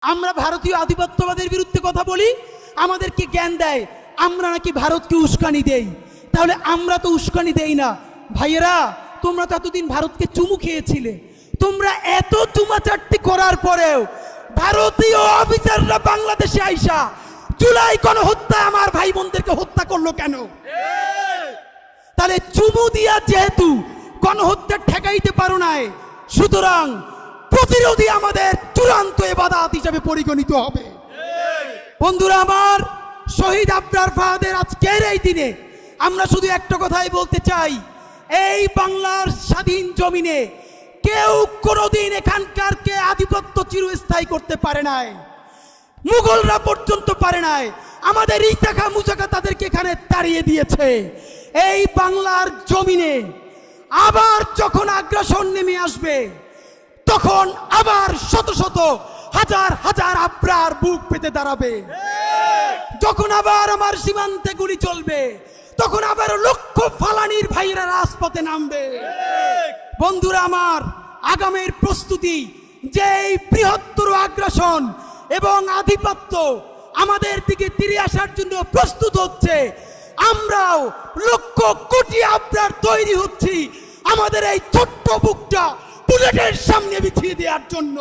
আমরা ভারতীয় আধিপত্যবাদের বিরুদ্ধে কথা বলি, আমাদেরকে জ্ঞান দেয় আমরা নাকি ভারতকে উস্কানি দেই। তাহলে আমরা তো উস্কানি দেই না। ভাইয়েরা, তোমরা তো এতদিন ভারতকে চুমু খেয়েছিলে, তোমরা এত চুমাচাট্টি করার পরেও ভারতীয় অফিসাররা বাংলাদেশে আইসা জুলাই গণহত্যায় আমার ভাই বোনদেরকে হত্যা করলো কেন? তাহলে চুমু দিয়া যেহেতু গণহত্যা ঠেকাইতে পারো নাই, সুতরাং প্রতিরোধী আমাদের চূড়ান্ত ইবাদত হিসেবে পরিগণিত হবে। বন্ধুরা আমার, শহীদ আবরার ফাহাদের আজকের এই দিনে আমরা শুধু একটা কথাই বলতে চাই, এই বাংলার স্বাধীন জমিনে কেউ কোনোদিন এখানকারকে আধিপত্য চিরস্থায়ী করতে পারে নাই। মুঘলরা পর্যন্ত পারে নাই। আমাদের ইসাখা মুসাখা তাদেরকে এখানে তাড়িয়ে দিয়েছে। এই বাংলার জমিনে আবার যখন আগ্রাসন নেমে আসবে, তখন আবার শত শত হাজার হাজার আবরার বুক পেতে দাঁড়াবে। যখন আবার আমার সীমান্তে গুলি চলবে, তখন আবার লক্ষ ফালানির ভাইয়েরা রাজপথে নামবে। বন্ধুরা আমার, আগামীর প্রস্তুতি যে এই বৃহত্তর আগ্রাসন এবং আধিপত্য আমাদের দিকে তীরে আসার জন্য প্রস্তুত হচ্ছে, আমরাও লক্ষ কোটি আবরার তৈরি হচ্ছি আমাদের এই ছোট্ট বুকটা বুলেটের সামনে বিছিয়ে দেওয়ার জন্য।